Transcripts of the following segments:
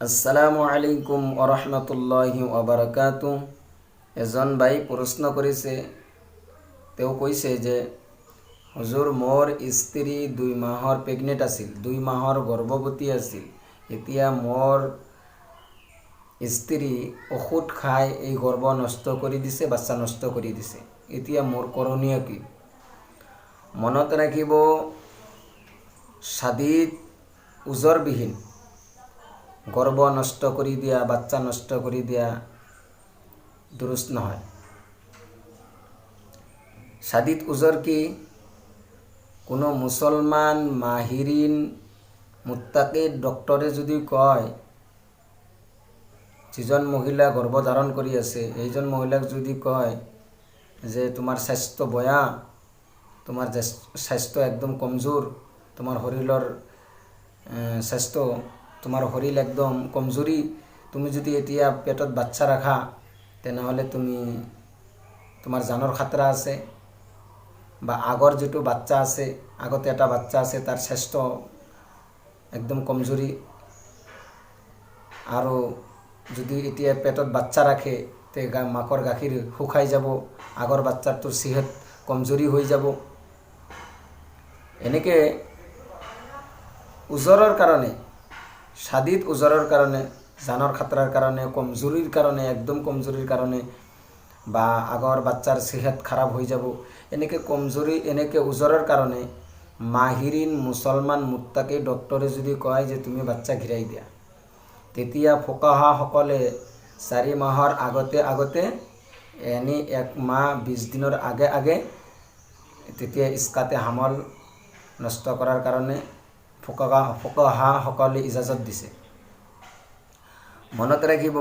আসসালামু আলাইকুম ওৰহমতুল্লাহি ওবাৰাকাতু। এজন ভাই প্ৰশ্ন কৰেছে, তেওঁ কৈছে যে হুজুৰ মোৰ স্ত্ৰী 2 মাহৰ প্ৰেগনেণ্ট আছিল, 2 মাহৰ গৰ্ভৱতী আছিল। এতিয়া মোর স্ত্রী ওষুধ খাই এই গর্ভ নষ্ট করে দিছে, বাচ্চা নষ্ট করে দিছে। এতিয়া মোর করণীয় কি? মনত রাখিব, শাদীত ওজৰবিহীন গর্ভ নষ্ট করে দিয়া, বাচ্চা নষ্ট করে দিয়া দুরুস্ত নহয়। শাদীত ওজর কি? কোনো মুসলমান মাহিরিন মুত্তাকি ডক্টরে যদি কয় যিজন মহিলা গর্ভধারণ কৰি আছে এইজন মহিলাক যদি কয় যে তোমার স্বাস্থ্য বয়া, তোমার স্বাস্থ্য একদম কমজোর, তোমার শরীরের স্বাস্থ্য, তোমার শরীর একদম কমজোরি, তুমি যদি এতিয়া পেটত বাচ্চা রাখা তেনেহলে তুমি তোমার জানৰ খাতৰা আছে, বা আগৰ যেটো বাচ্চা আছে, আগতে এটা বাচ্চা আছে তাৰ স্বাস্থ্য একদম কমজোৰি, আৰু যদি এতিয়া পেটত বাচ্চা ৰাখে তে মাকৰ গাখীৰ শুকাই যাব, আগৰ বাচ্চাটোৰ সেহত কমজোৰি হৈ যাব। এনেকে ওজৰৰ কাৰণে, শাদীত ওজৰৰ কাৰণে, জানৰ খাতৰাৰ কাৰণে, কমজোৰিৰ কাৰণে, একদম কমজোৰিৰ কাৰণে, বা আগৰ বাচ্চাৰ সেহত খাৰাপ হৈ যাব, এনেকে কমজোৰি, এনেকে ওজৰৰ কাৰণে মাহিৰিন মুসলমান মুত্তাকি ডক্টৰে যদি কয় যে তুমি বাচ্চা ঘিৰাই দিয়া, তেতিয়া ফোকাহাসকলে 4 মাহৰ আগতে এনে 1 মাহ 20 দিনৰ আগে তেতিয়া ইস্কাতে হামল নষ্ট কৰাৰ কাৰণে ফোকাহাসকলে ইজাজত দিছে। মনত ৰাখিব,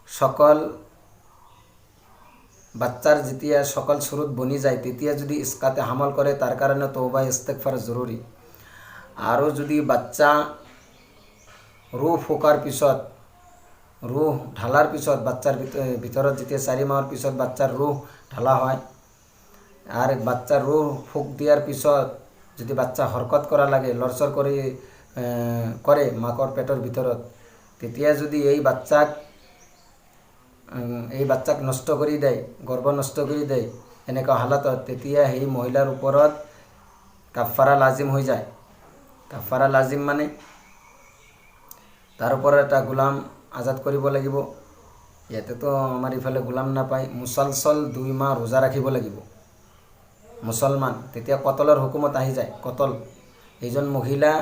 সকল বাচ্চার যেতিয়া সকল শুরুত বনি যায় তেতিয়া যদি ইস্কাতে হামল করে তার কারণে তওবা ইস্তেগফার জরুরি। আৰু যদি বাচ্চা ৰুহ ফোকাৰ পিছত, ৰুহ ঢালাৰ পিছত, বাচ্চাৰ ভিতৰত যেতিয়া 4 মাহৰ পিছত বাচ্চাৰ ৰুহ ঢালা হয়, আৰ বাচ্চাৰ ৰুহ ফুক দিয়াৰ পিছত যদি বাচ্চা হৰকত কৰা লাগে, লৰচৰ কৰে মাকৰ পেটৰ ভিতৰত, তেতিয়া যদি এই বাচ্চাক নষ্ট কৰি দেয়, গৰ্ভ নষ্ট কৰি দেয় এনেকুৱা হালতত, তেতিয়া সেই মহিলাৰ ওপৰত কাফাৰা লাজিম হৈ যায়। কাফাৰা লাজিম মানে তাৰ উপৰ এটা গোলাম আজাদ কৰিব লাগিব। ইয়াতেতো আমাৰ ইফালে গোলাম নাপায়, মুছলছল 2 মাহ ৰোজা ৰাখিব লাগিব মুসলমান, তেতিয়া কতলৰ হুকুমত আহি যায়। কতল, এইজন মহিলা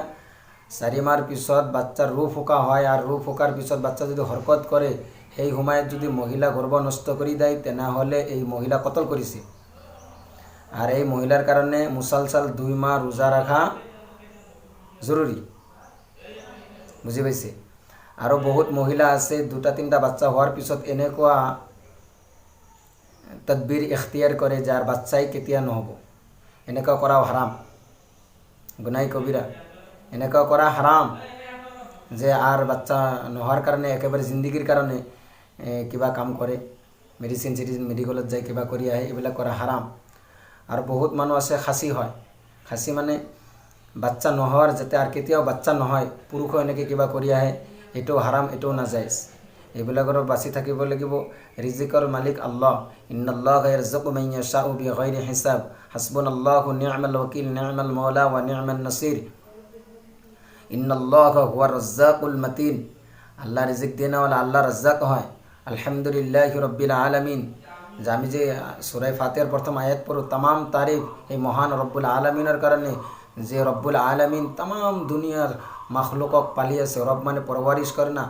4 মাহৰ পিছত বাচ্চাৰ ৰুহ ফোকা হয়, আৰ ৰুহ ফোকাৰ পিছত বাচ্চা যদি হৰকত কৰে, সেই সময়ত যদি মহিলা গৰ্ভ নষ্ট কৰি দেয় তেনেহলে এই মহিলা কতল কৰিছে। আৰ এই মহিলাৰ কাৰণে মুসলছল 2 মাহ ৰোজা ৰাখা জৰুৰি, বুঝি পাইছে? আৰু বহুত মহিলা আছে 2-3টা বাচ্চা হওয়াৰ পিছত এনেকুৱা তদবিৰ ইখতিয়াৰ কৰে যাৰ বাচ্চাই কেতিয়া নহব। এনেকুৱা কৰাও হাৰাম, গুনাহ কবিৰা। এনেকুৱা কৰা হাৰাম যে আৰ বাচ্চা নোহোৱাৰ কাৰণে একেবাৰে জিন্দগীৰ কাৰণে কিবা কাম কৰে, মেডিচিন মেডিকেলত যায় কিবা কৰি আহে, এইবিলাক কৰা হাৰাম। আৰ বহুত মানুহ আছে খাচী হয়, খাচী মানে বাচ্চা নোহোৱাৰ, যাতে আৰ কেতিয়াও বাচ্চা নহয়, পুৰুষো এনেকৈ কিবা কৰি আহে, এটাও হাৰাম, এটাও নাজায়েজ। এইবিলাকৰ বাচি থাকিব লাগিব। ৰিজিকৰ মালিক আল্লাহ, ইন্নাল্লাহা ইয়াৰযুকু মান ইয়াশাউ বিগাইৰি হিসাব, হাসবুনাল্লাহু নি'মাল ওয়াকিল, নি'মাল মাওলা ওয়া নি'মান নাসির, ইন্নাল্লাহা হুয়ার রাজ্জাকুল মাতিন। আল্লাহ রিজিক দেনেওয়ালা, আল্লাহ রাজ্জাক হয়। আলহামদুলিল্লাহি রাব্বিল আলামিন। যে আমি যে সূরা ফাতিহার প্রথম আয়াত পড়ো, তামাম তারিফ এই মহান রব্বুল আলামিনের কারণে, যে রব্বুল আলামিন তামাম দুনিয়ার মাখলুকক পালি আছে। রব মানে পরবারিশ করে না,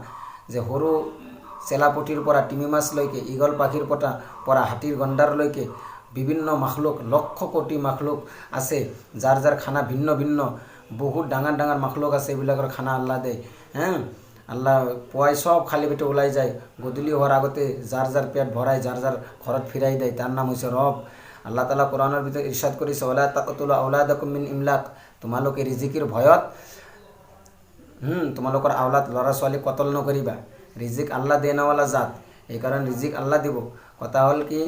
যে সৰু চেলাপটিৰ পৰা টিমি মাছলৈকে, ঈগল পাখিৰ পৰা হাতীৰ গণ্ডাৰলৈকে বিভিন্ন মাখলুক, লক্ষ কোটি মাখলুক আছে, যাৰ যাৰ খানা ভিন্ন ভিন্ন, বহুত ডাঙৰ ডাঙৰ মাখলুক আছে, এইবিলাকৰ খানা আল্লাহ দেয়। আল্লাহ পুৱাই সব খালি পেটে ওলাই যায়, গধূলি হওয়াৰ আগতে যাৰ যাৰ পেট ভৰায়, যাৰ যাৰ ঘৰত ফিরাই দেয়, তার নাম হৈছে রব। আল্লাহ তাআলা কোরআনের ভিতরে ইরশাদ করেছে, ওয়ালা তাকতুলু আওলাদাকুম মিন ইমলাক, তোমালোকে রিজিকের ভয়ত তোমালোকৰ আওলাদ ল'ৰা ছোৱালী কতল নকৰিবা। ৰিজিক আল্লাহ দেনেওয়ালা জাত, এই কাৰণে ৰিজিক আল্লাহ দিব। কথা হল কি,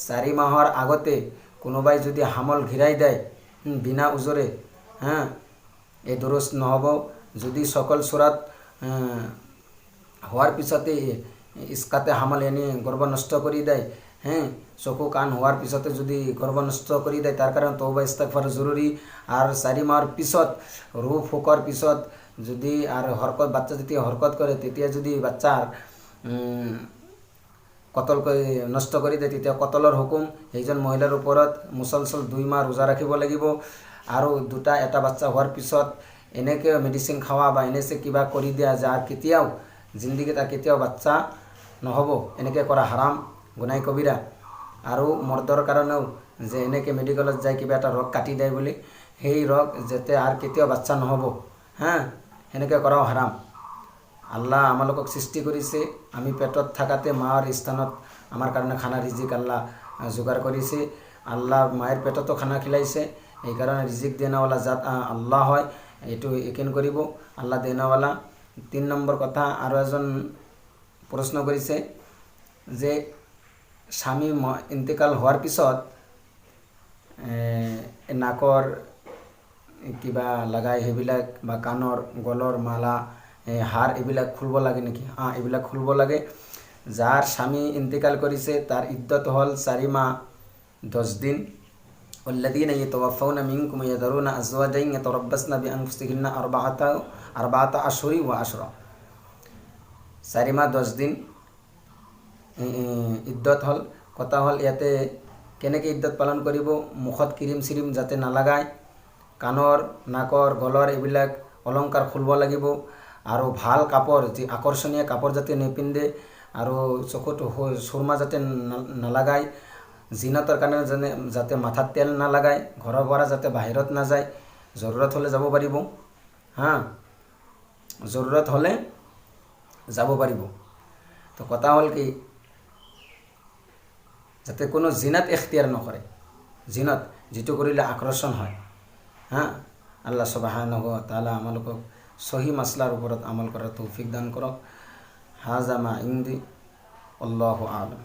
4 মাহৰ আগতে কোনোবাই যদি হামল ঘিরাই দেয় বিনা উজরে, এই দুরুস্ত নহব। যদি সকল সুরাত হওয়ার পিছতে ইস্কাতে হামল এনে গর্ভ নষ্ট করে দেয়, হ্যাঁ, চকু কান হওয়ার পিছতে যদি গর্ভ নষ্ট করে দেয়, তার কারণে তওবা ইস্তেগফার জরুরি। আর 4 মাহৰ পিছত ৰূহ ফুকৰ পিছত যদি আৰ হৰকত বাচ্চা যেতিয়া হৰকত কৰে তেতিয়া যদি বাচ্চাৰ কতল কৰি নষ্ট কৰি দিয়ে তেতিয়া কতলৰ হুকুম। সেইজন মহিলাৰ ওপৰত মুসলসল 2 মাহ ৰোজা ৰাখিব লাগিব। আৰু এটা বাচ্চা হোৱাৰ পিছত এনেকৈ মেডিচিন খাওয়া বা এনেছে কিবা কৰি দিয়া যে আৰ কেতিয়াও জিন্দগীত আৰ কেতিয়াও বাচ্চা নহ'ব, এনেকৈ কৰা হাৰাম, গুনাহ কবিৰা। আৰু মৰ্দৰ কাৰণেও যে এনেকৈ মেডিকেলত যায় কিবা এটা ৰোগ কাটি দেয় বুলি, সেই ৰোগ যাতে আৰ কেতিয়াও বাচ্চা নহ'ব, হ্যাঁ, সেনেকৈ কৰাও হাৰাম। আল্লাহ আমালোকক সৃষ্টি কৰিছে, আমি পেটত থাকাতে মাৰ স্থানত আমাৰ কাৰণে খানা ৰিজিক আল্লাহ যোগাৰ কৰিছে। আল্লাহ মায়েৰ পেটতো খানা খিলাইছে, এই কাৰণে ৰিজিক দেনাওয়ালা জাত আল্লাহ হয়, এইটো ইকিন কৰিব, আল্লাহ দেনাওয়ালা। 3 নম্বৰ কথা, আৰু এজন প্ৰশ্ন কৰিছে যে স্বামী ইন্তেকাল হোৱাৰ পিছত নাকৰ কিবা লগাই সেইবিলাক বা কাণৰ গলৰ মালা হার এইবিলাক খুলব লাগে নেকি? এইবিলাক খুলব লাগে। যার স্বামী ইন্তেকাল করেছে তার ইদ্যত হল 4 মাহ 10 দিন। والذين يتوفون منكم يذرون أزواجا يتربصن بأنفسهن أربعة أشهر وعشرا। 4 মাহ 10 দিন ইদ্যত হল। কথা হল ইয়াতে কেনেকৈ ইদ্যত পালন কৰিব, মুখত ক্ৰীম চিৰিম যাতে নালাগায়, কাণৰ নাকৰ গলৰ এইবিলাক অলংকাৰ খুলব লাগিব, আৰু ভাল কাপড় যে আকৰ্ষণীয় কাপড় যাতে নিপিন্ধে, আৰু চকুত সুৰমা যাতে নালাগায়, জিনতৰ কাৰণে যাতে মাথাত তেল নালাগায়, ঘৰৰ পৰা যাতে বাহিৰত নাযায়, জৰুৰত হ'লে যাব পাৰিব, হা, জৰুৰত হ'লে যাব পাৰিব। তো কথা হ'ল কি, যাতে কোনো জিনাত এখতিয়াৰ নকৰে, জিনত যিটো কৰিলে আকৰ্ষণ হয়, হা। আল্লাহ সুবহানাহু ওয়া তাআলা আমালোকক সহি মাসলার উপরত আমল করার তৌফিক দান করক। হাজা মা ইনদি, আল্লাহু আ'লাম।